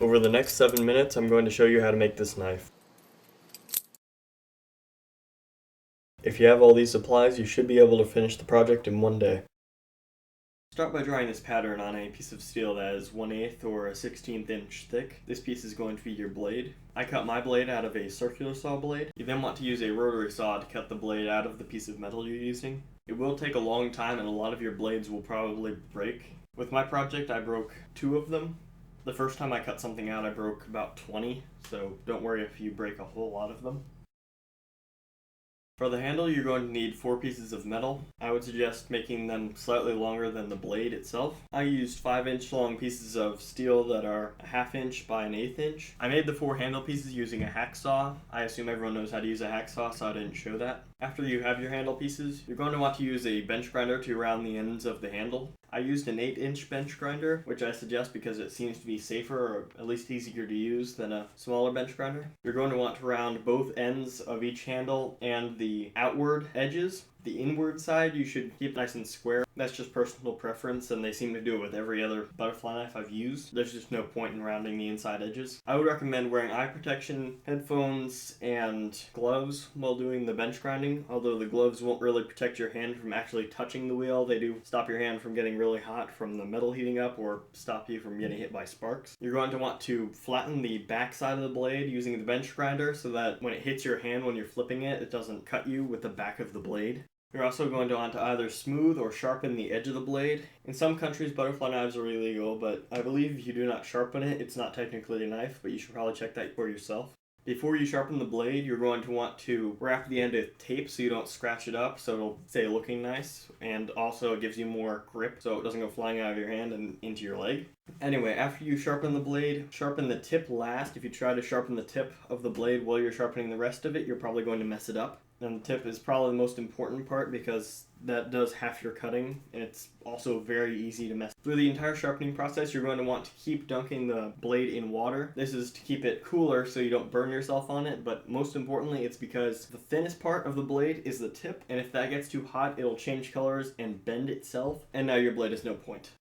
Over the next 7 minutes, I'm going to show you how to make this knife. If you have all these supplies, you should be able to finish the project in one day. Start by drawing this pattern on a piece of steel that is 1/8 or a 1/16 inch thick. This piece is going to be your blade. I cut my blade out of a circular saw blade. You then want to use a rotary saw to cut the blade out of the piece of metal you're using. It will take a long time and a lot of your blades will probably break. With my project, I broke 2 of them. The first time I cut something out, I broke about 20, so don't worry if you break a whole lot of them. For the handle, you're going to need 4 pieces of metal. I would suggest making them slightly longer than the blade itself. I used 5-inch long pieces of steel that are a 1/2 inch by an 1/8 inch. I made the 4 handle pieces using a hacksaw. I assume everyone knows how to use a hacksaw, so I didn't show that. After you have your handle pieces, you're going to want to use a bench grinder to round the ends of the handle. I used an 8-inch bench grinder, which I suggest because it seems to be safer or at least easier to use than a smaller bench grinder. You're going to want to round both ends of each handle and the outward edges. The inward side you should keep nice and square. That's just personal preference, and they seem to do it with every other butterfly knife I've used. There's just no point in rounding the inside edges. I would recommend wearing eye protection, headphones, and gloves while doing the bench grinding, although the gloves won't really protect your hand from actually touching the wheel. They do stop your hand from getting really hot from the metal heating up or stop you from getting hit by sparks. You're going to want to flatten the back side of the blade using the bench grinder so that when it hits your hand when you're flipping it, it doesn't cut you with the back of the blade. You're also going to want to either smooth or sharpen the edge of the blade. In some countries, butterfly knives are illegal, but I believe if you do not sharpen it, it's not technically a knife, but you should probably check that for yourself. Before you sharpen the blade, you're going to want to wrap the end with tape so you don't scratch it up, so it'll stay looking nice, and also it gives you more grip so it doesn't go flying out of your hand and into your leg. Anyway, after you sharpen the blade, sharpen the tip last. If you try to sharpen the tip of the blade while you're sharpening the rest of it, you're probably going to mess it up. And the tip is probably the most important part because that does half your cutting, and it's also very easy to mess. Through the entire sharpening process, you're going to want to keep dunking the blade in water. This is to keep it cooler so you don't burn yourself on it, but most importantly, it's because the thinnest part of the blade is the tip, and if that gets too hot, it'll change colors and bend itself, and now your blade is no point.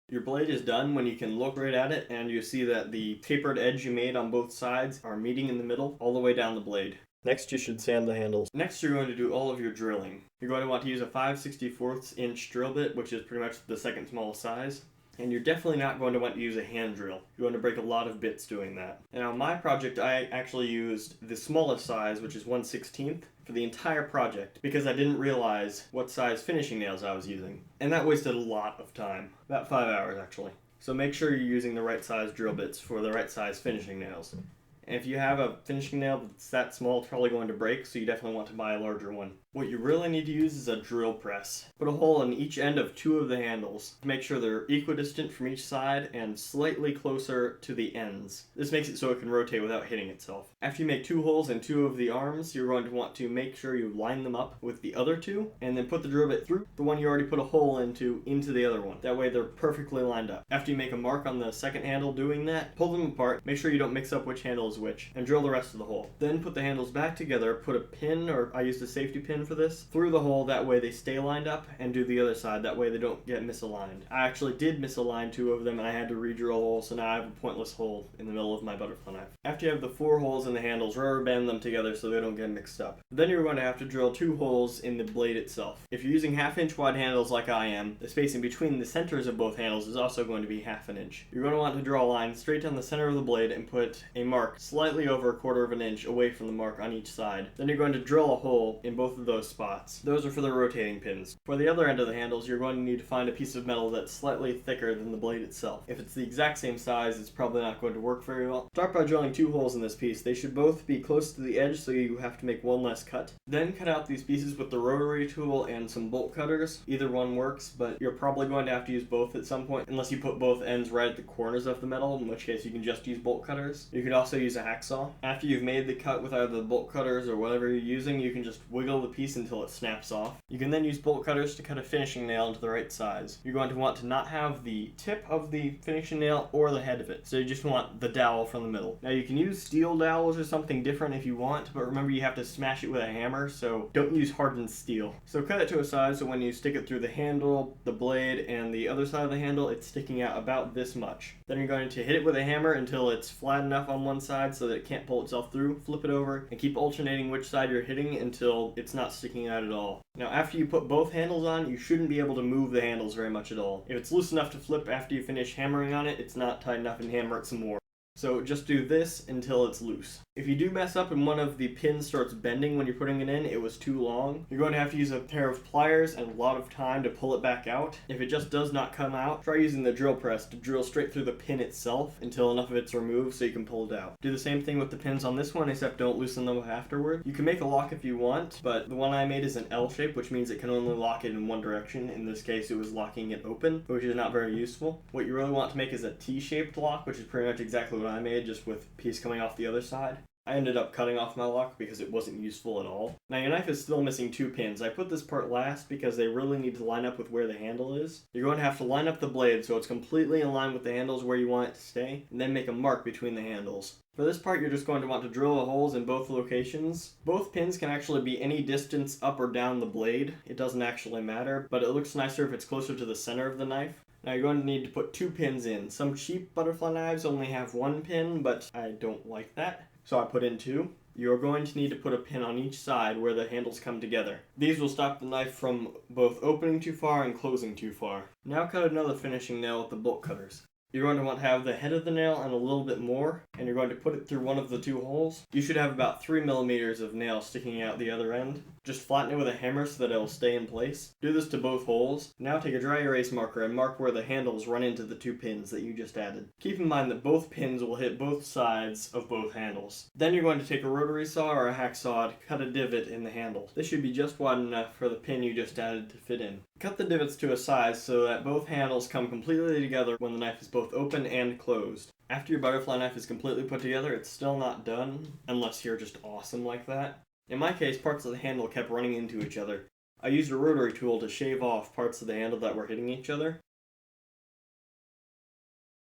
Your blade is done when you can look right at it, and you see that the tapered edge you made on both sides are meeting in the middle all the way down the blade. Next, you should sand the handles. Next, you're going to do all of your drilling. You're going to want to use a 5/64 inch drill bit, which is pretty much the second smallest size. And you're definitely not going to want to use a hand drill. You're going to break a lot of bits doing that. Now, on my project, I actually used the smallest size, which is 1/16, for the entire project, because I didn't realize what size finishing nails I was using. And that wasted a lot of time. About 5 hours, actually. So make sure you're using the right size drill bits for the right size finishing nails. And if you have a finishing nail that's that small, it's probably going to break, so you definitely want to buy a larger one. What you really need to use is a drill press. Put a hole in each end of 2 of the handles to make sure they're equidistant from each side and slightly closer to the ends. This makes it so it can rotate without hitting itself. After you make 2 holes in 2 of the arms, you're going to want to make sure you line them up with the other 2, and then put the drill bit through the one you already put a hole into the other one. That way they're perfectly lined up. After you make a mark on the second handle doing that, pull them apart, make sure you don't mix up which handle is which, and drill the rest of the hole. Then put the handles back together, put a pin, or I used a safety pin for this, through the hole. That way they stay lined up, and do the other side. That way they don't get misaligned. I actually did misalign 2 of them, and I had to re-drill a hole, so now I have a pointless hole in the middle of my butterfly knife. After you have the 4 holes in the handles, rubber band them together so they don't get mixed up. Then you're going to have to drill 2 holes in the blade itself. If you're using 1/2 inch wide handles like I am, the spacing between the centers of both handles is also going to be 1/2 inch. You're going to want to draw a line straight down the center of the blade and put a mark slightly over 1/4 inch away from the mark on each side. Then you're going to drill a hole in both of those spots. Those are for the rotating pins. For the other end of the handles, you're going to need to find a piece of metal that's slightly thicker than the blade itself. If it's the exact same size, it's probably not going to work very well. Start by drilling 2 holes in this piece. They should both be close to the edge, so you have to make one less cut. Then cut out these pieces with the rotary tool and some bolt cutters. Either one works, but you're probably going to have to use both at some point, unless you put both ends right at the corners of the metal, in which case you can just use bolt cutters. You could also use a hacksaw. After you've made the cut with either the bolt cutters or whatever you're using, you can just wiggle the piece piece until it snaps off. You can then use bolt cutters to cut a finishing nail into the right size. You're going to want to not have the tip of the finishing nail or the head of it, so you just want the dowel from the middle. Now you can use steel dowels or something different if you want, but remember you have to smash it with a hammer, so don't use hardened steel. So cut it to a size so when you stick it through the handle, the blade, and the other side of the handle, it's sticking out about this much. Then you're going to hit it with a hammer until it's flat enough on one side so that it can't pull itself through, flip it over, and keep alternating which side you're hitting until it's not sticking out at all. Now after you put both handles on, you shouldn't be able to move the handles very much at all. If it's loose enough to flip after you finish hammering on it, it's not tight enough and hammer it some more. So just do this until it's loose. If you do mess up and one of the pins starts bending when you're putting it in, it was too long, you're going to have to use a pair of pliers and a lot of time to pull it back out. If it just does not come out, try using the drill press to drill straight through the pin itself until enough of it's removed so you can pull it out. Do the same thing with the pins on this one, except don't loosen them afterward. You can make a lock if you want, but the one I made is an L shape, which means it can only lock it in one direction. In this case, it was locking it open, which is not very useful. What you really want to make is a T-shaped lock, which is pretty much exactly what I made, just with a piece coming off the other side. I ended up cutting off my lock because it wasn't useful at all. Now your knife is still missing 2 pins. I put this part last because they really need to line up with where the handle is. You're going to have to line up the blade so it's completely in line with the handles where you want it to stay, and then make a mark between the handles. For this part, you're just going to want to drill the holes in both locations. Both pins can actually be any distance up or down the blade. It doesn't actually matter, but it looks nicer if it's closer to the center of the knife. Now you're going to need to put 2 pins in. Some cheap butterfly knives only have 1 pin, but I don't like that, so I put in 2. You're going to need to put a pin on each side where the handles come together. These will stop the knife from both opening too far and closing too far. Now cut another finishing nail with the bolt cutters. You're going to want to have the head of the nail and a little bit more, and you're going to put it through one of the 2 holes. You should have about 3 millimeters of nail sticking out the other end. Just flatten it with a hammer so that it will stay in place. Do this to both holes. Now take a dry erase marker and mark where the handles run into the 2 pins that you just added. Keep in mind that both pins will hit both sides of both handles. Then you're going to take a rotary saw or a hacksaw to cut a divot in the handle. This should be just wide enough for the pin you just added to fit in. Cut the divots to a size so that both handles come completely together when the knife is both open and closed. After your butterfly knife is completely put together, it's still not done, unless you're just awesome like that. In my case, parts of the handle kept running into each other. I used a rotary tool to shave off parts of the handle that were hitting each other.